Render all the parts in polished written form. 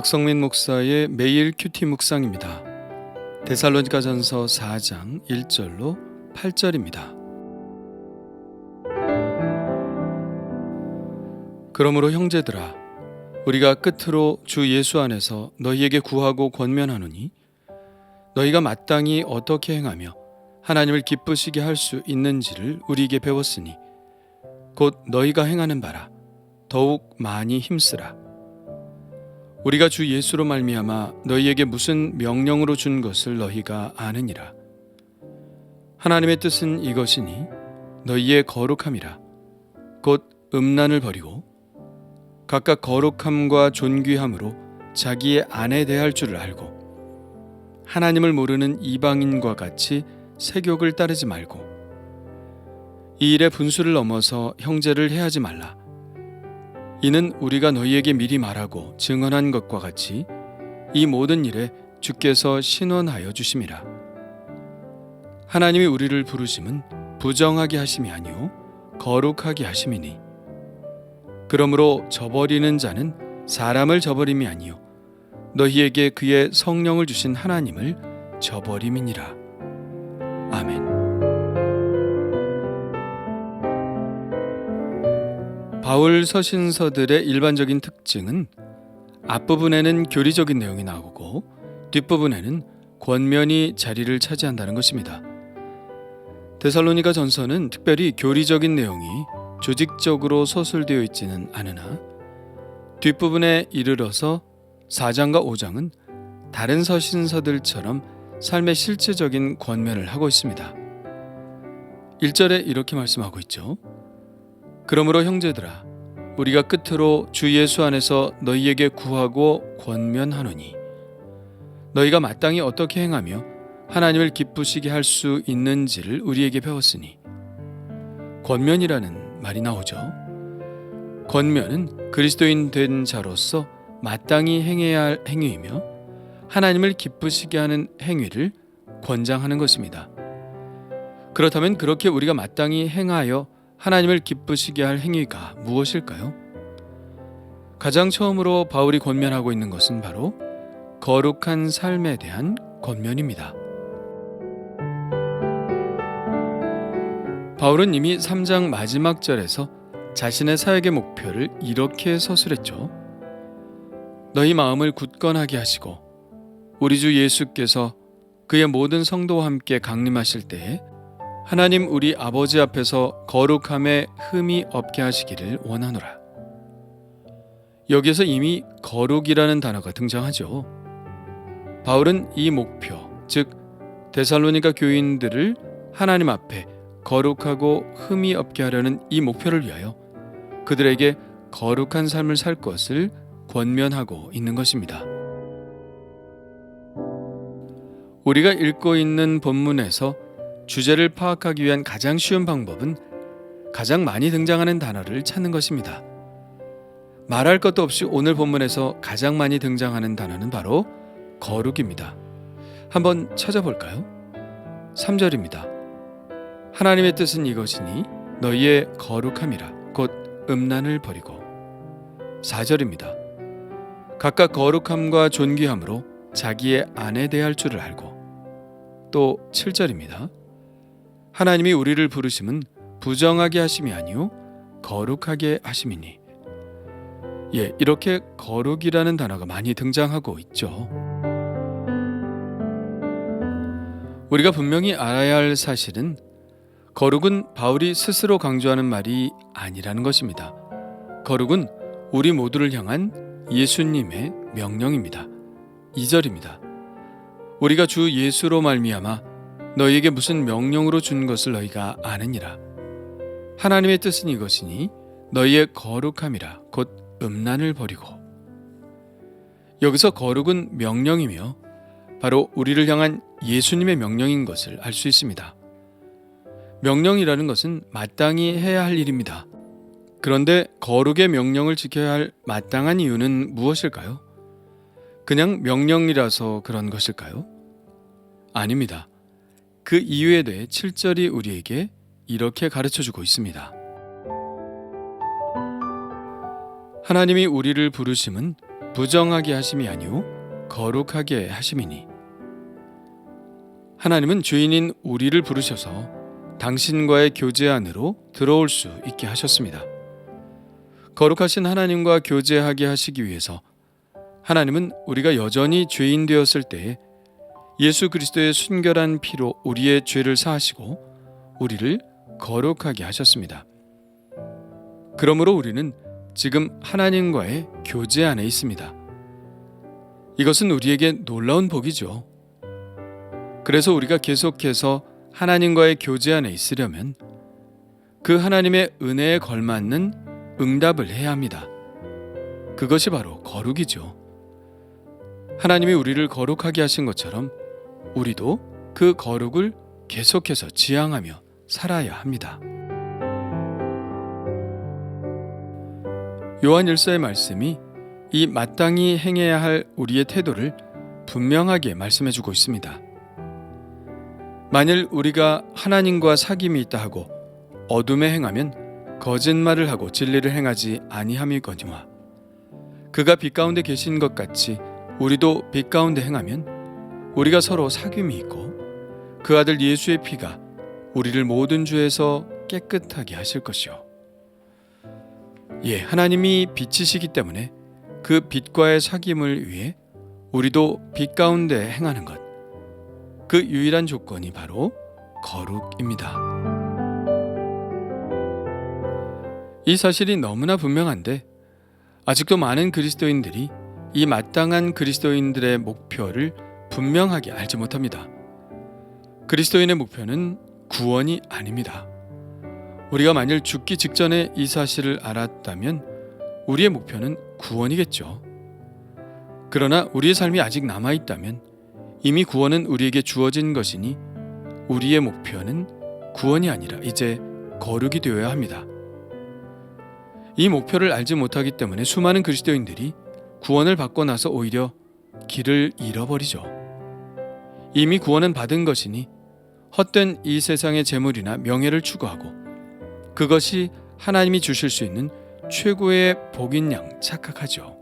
박성민 목사의 매일 큐티 묵상입니다. 데살로니가전서 4장 1절로 8절입니다. 그러므로 형제들아, 우리가 끝으로 주 예수 안에서 너희에게 구하고 권면하노니 너희가 마땅히 어떻게 행하며 하나님을 기쁘시게 할 수 있는지를 우리에게 배웠으니 곧 너희가 행하는 바라 더욱 많이 힘쓰라. 우리가 주 예수로 말미암아 너희에게 무슨 명령으로 준 것을 너희가 아느니라. 하나님의 뜻은 이것이니 너희의 거룩함이라. 곧 음란을 버리고 각각 거룩함과 존귀함으로 자기의 아내 대할 줄을 알고 하나님을 모르는 이방인과 같이 세욕을 따르지 말고 이 일의 분수를 넘어서 형제를 해하지 말라. 이는 우리가 너희에게 미리 말하고 증언한 것과 같이 이 모든 일에 주께서 신원하여 주심이라. 하나님이 우리를 부르심은 부정하게 하심이 아니요 거룩하게 하심이니 그러므로 저버리는 자는 사람을 저버림이 아니요 너희에게 그의 성령을 주신 하나님을 저버림이니라. 아멘. 바울 서신서들의 일반적인 특징은 앞부분에는 교리적인 내용이 나오고 뒷부분에는 권면이 자리를 차지한다는 것입니다. 데살로니가 전서는 특별히 교리적인 내용이 조직적으로 서술되어 있지는 않으나 뒷부분에 이르러서 4장과 5장은 다른 서신서들처럼 삶의 실제적인 권면을 하고 있습니다. 1절에 이렇게 말씀하고 있죠. 그러므로 형제들아, 우리가 끝으로 주 예수 안에서 너희에게 구하고 권면하노니 너희가 마땅히 어떻게 행하며 하나님을 기쁘시게 할 수 있는지를 우리에게 배웠으니 권면이라는 말이 나오죠. 권면은 그리스도인 된 자로서 마땅히 행해야 할 행위이며 하나님을 기쁘시게 하는 행위를 권장하는 것입니다. 그렇다면 그렇게 우리가 마땅히 행하여 하나님을 기쁘시게 할 행위가 무엇일까요? 가장 처음으로 바울이 권면하고 있는 것은 바로 거룩한 삶에 대한 권면입니다. 바울은 이미 3장 마지막 절에서 자신의 사역의 목표를 이렇게 서술했죠. 너희 마음을 굳건하게 하시고 우리 주 예수께서 그의 모든 성도와 함께 강림하실 때에 하나님 우리 아버지 앞에서 거룩함에 흠이 없게 하시기를 원하노라. 여기서 이미 거룩이라는 단어가 등장하죠. 바울은 이 목표, 즉 데살로니가 교인들을 하나님 앞에 거룩하고 흠이 없게 하려는 이 목표를 위하여 그들에게 거룩한 삶을 살 것을 권면하고 있는 것입니다. 우리가 읽고 있는 본문에서 주제를 파악하기 위한 가장 쉬운 방법은 가장 많이 등장하는 단어를 찾는 것입니다. 말할 것도 없이 오늘 본문에서 가장 많이 등장하는 단어는 바로 거룩입니다. 한번 찾아볼까요? 3절입니다. 하나님의 뜻은 이것이니 너희의 거룩함이라. 곧 음란을 버리고. 4절입니다. 각각 거룩함과 존귀함으로 자기의 아내 대할 줄을 알고. 또 7절입니다. 하나님이 우리를 부르심은 부정하게 하심이 아니요 거룩하게 하심이니. 이렇게 거룩이라는 단어가 많이 등장하고 있죠. 우리가 분명히 알아야 할 사실은 거룩은 바울이 스스로 강조하는 말이 아니라는 것입니다. 거룩은 우리 모두를 향한 예수님의 명령입니다. 2절입니다. 우리가 주 예수로 말미암아 너희에게 무슨 명령으로 준 것을 너희가 아느니라. 하나님의 뜻은 이것이니 너희의 거룩함이라. 곧 음란을 버리고. 여기서 거룩은 명령이며 바로 우리를 향한 예수님의 명령인 것을 알 수 있습니다. 명령이라는 것은 마땅히 해야 할 일입니다. 그런데 거룩의 명령을 지켜야 할 마땅한 이유는 무엇일까요? 그냥 명령이라서 그런 것일까요? 아닙니다. 그 이유에 대해 7절이 우리에게 이렇게 가르쳐주고 있습니다. 하나님이 우리를 부르심은 부정하게 하심이 아니오 거룩하게 하심이니. 하나님은 죄인인 우리를 부르셔서 당신과의 교제 안으로 들어올 수 있게 하셨습니다. 거룩하신 하나님과 교제하게 하시기 위해서 하나님은 우리가 여전히 죄인 되었을 때에 예수 그리스도의 순결한 피로 우리의 죄를 사하시고 우리를 거룩하게 하셨습니다. 그러므로 우리는 지금 하나님과의 교제 안에 있습니다. 이것은 우리에게 놀라운 복이죠. 그래서 우리가 계속해서 하나님과의 교제 안에 있으려면 그 하나님의 은혜에 걸맞는 응답을 해야 합니다. 그것이 바로 거룩이죠. 하나님이 우리를 거룩하게 하신 것처럼 우리도 그 거룩을 계속해서 지향하며 살아야 합니다. 요한 1서의 말씀이 이 마땅히 행해야 할 우리의 태도를 분명하게 말씀해주고 있습니다. 만일 우리가 하나님과 사귐이 있다 하고 어둠에 행하면 거짓말을 하고 진리를 행하지 아니함이거니와 그가 빛 가운데 계신 것 같이 우리도 빛 가운데 행하면 우리가 서로 사귐이 있고 그 아들 예수의 피가 우리를 모든 죄에서 깨끗하게 하실 것이요. 하나님이 빛이시기 때문에 그 빛과의 사귐을 위해 우리도 빛 가운데 행하는 것, 그 유일한 조건이 바로 거룩입니다. 이 사실이 너무나 분명한데 아직도 많은 그리스도인들이 이 마땅한 그리스도인들의 목표를 분명하게 알지 못합니다. 그리스도인의 목표는 구원이 아닙니다. 우리가 만일 죽기 직전에 이 사실을 알았다면 우리의 목표는 구원이겠죠. 그러나 우리의 삶이 아직 남아있다면 이미 구원은 우리에게 주어진 것이니 우리의 목표는 구원이 아니라 이제 거룩이 되어야 합니다. 이 목표를 알지 못하기 때문에 수많은 그리스도인들이 구원을 받고 나서 오히려 길을 잃어버리죠. 이미 구원은 받은 것이니 헛된 이 세상의 재물이나 명예를 추구하고 그것이 하나님이 주실 수 있는 최고의 복인 양 착각하죠.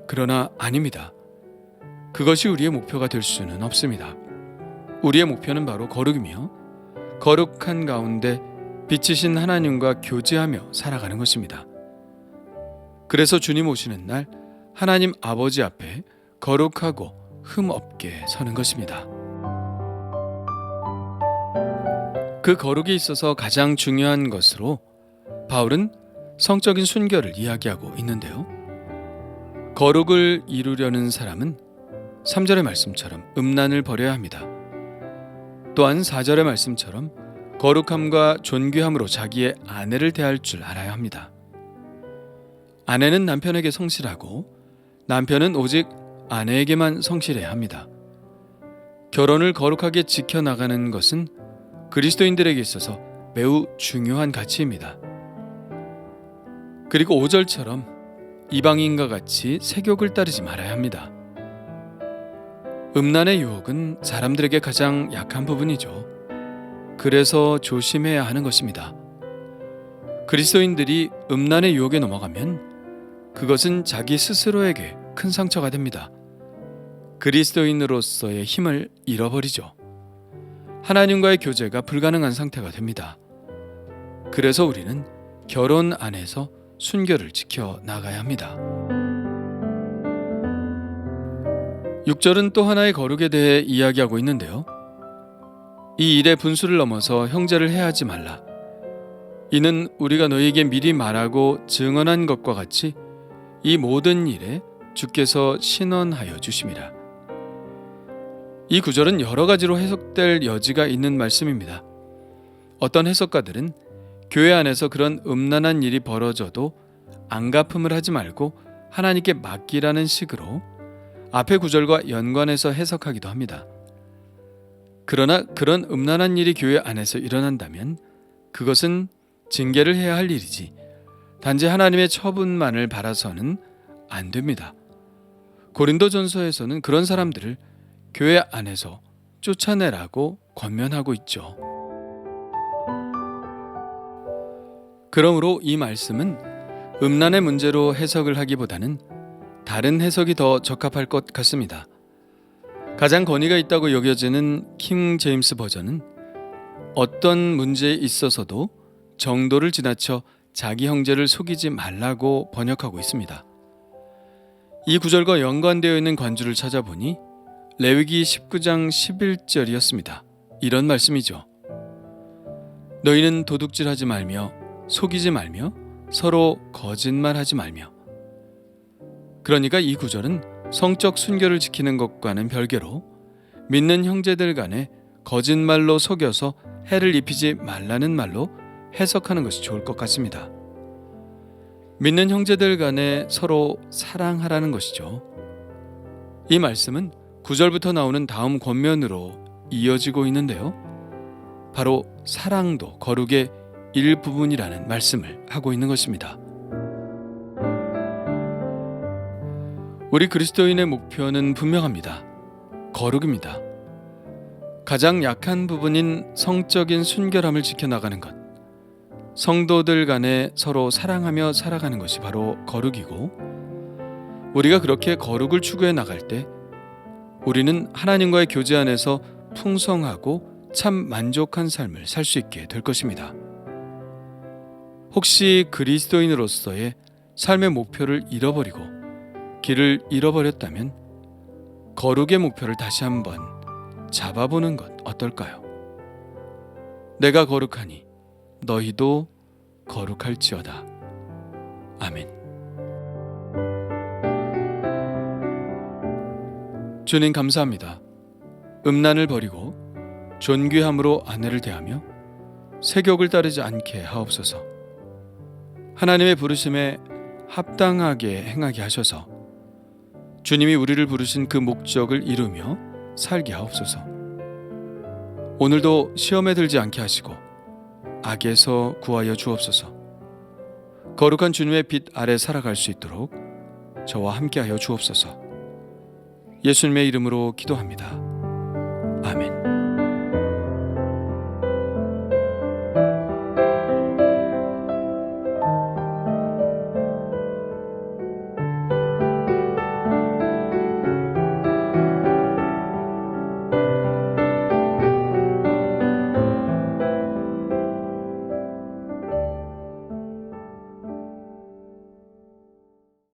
그러나 아닙니다. 그것이 우리의 목표가 될 수는 없습니다. 우리의 목표는 바로 거룩이며 거룩한 가운데 빛이신 하나님과 교제하며 살아가는 것입니다. 그래서 주님 오시는 날 하나님 아버지 앞에 거룩하고 흠 없게 서는 것입니다. 그 거룩에 있어서 가장 중요한 것으로 바울은 성적인 순결을 이야기하고 있는데요. 거룩을 이루려는 사람은 3절의 말씀처럼 음란을 버려야 합니다. 또한 4절의 말씀처럼 거룩함과 존귀함으로 자기의 아내를 대할 줄 알아야 합니다. 아내는 남편에게 성실하고 남편은 오직 아내에게만 성실해야 합니다. 결혼을 거룩하게 지켜나가는 것은 그리스도인들에게 있어서 매우 중요한 가치입니다. 그리고 5절처럼 이방인과 같이 세욕을 따르지 말아야 합니다. 음란의 유혹은 사람들에게 가장 약한 부분이죠. 그래서 조심해야 하는 것입니다. 그리스도인들이 음란의 유혹에 넘어가면 그것은 자기 스스로에게 큰 상처가 됩니다. 그리스도인으로서의 힘을 잃어버리죠. 하나님과의 교제가 불가능한 상태가 됩니다. 그래서 우리는 결혼 안에서 순결을 지켜 나가야 합니다. 6절은 또 하나의 거룩에 대해 이야기하고 있는데요. 이 일의 분수를 넘어서 형제를 해하지 말라. 이는 우리가 너희에게 미리 말하고 증언한 것과 같이 이 모든 일에 주께서 신원하여 주심이라. 이 구절은 여러 가지로 해석될 여지가 있는 말씀입니다. 어떤 해석가들은 교회 안에서 그런 음란한 일이 벌어져도 안갚음을 하지 말고 하나님께 맡기라는 식으로 앞의 구절과 연관해서 해석하기도 합니다. 그러나 그런 음란한 일이 교회 안에서 일어난다면 그것은 징계를 해야 할 일이지 단지 하나님의 처분만을 바라서는 안 됩니다. 고린도전서에서는 그런 사람들을 교회 안에서 쫓아내라고 권면하고 있죠. 그러므로 이 말씀은 음란의 문제로 해석을 하기보다는 다른 해석이 더 적합할 것 같습니다. 가장 권위가 있다고 여겨지는 킹 제임스 버전은 어떤 문제에 있어서도 정도를 지나쳐 자기 형제를 속이지 말라고 번역하고 있습니다. 이 구절과 연관되어 있는 관주를 찾아보니 레위기 19장 11절이었습니다. 이런 말씀이죠. 너희는 도둑질하지 말며 속이지 말며 서로 거짓말하지 말며. 그러니까 이 구절은 성적 순결을 지키는 것과는 별개로 믿는 형제들 간에 거짓말로 속여서 해를 입히지 말라는 말로 해석하는 것이 좋을 것 같습니다. 믿는 형제들 간에 서로 사랑하라는 것이죠. 이 말씀은 9절부터 나오는 다음 권면으로 이어지고 있는데요. 바로 사랑도 거룩의 일부분이라는 말씀을 하고 있는 것입니다. 우리 그리스도인의 목표는 분명합니다. 거룩입니다. 가장 약한 부분인 성적인 순결함을 지켜나가는 것, 성도들 간에 서로 사랑하며 살아가는 것이 바로 거룩이고, 우리가 그렇게 거룩을 추구해 나갈 때 우리는 하나님과의 교제 안에서 풍성하고 참 만족한 삶을 살 수 있게 될 것입니다. 혹시 그리스도인으로서의 삶의 목표를 잃어버리고 길을 잃어버렸다면 거룩의 목표를 다시 한번 잡아보는 것 어떨까요? 내가 거룩하니 너희도 거룩할지어다. 아멘. 주님 감사합니다. 음란을 버리고 존귀함으로 아내를 대하며 세욕을 따르지 않게 하옵소서. 하나님의 부르심에 합당하게 행하게 하셔서 주님이 우리를 부르신 그 목적을 이루며 살게 하옵소서. 오늘도 시험에 들지 않게 하시고 악에서 구하여 주옵소서. 거룩한 주님의 빛 아래 살아갈 수 있도록 저와 함께하여 주옵소서. 예수님의 이름으로 기도합니다. 아멘.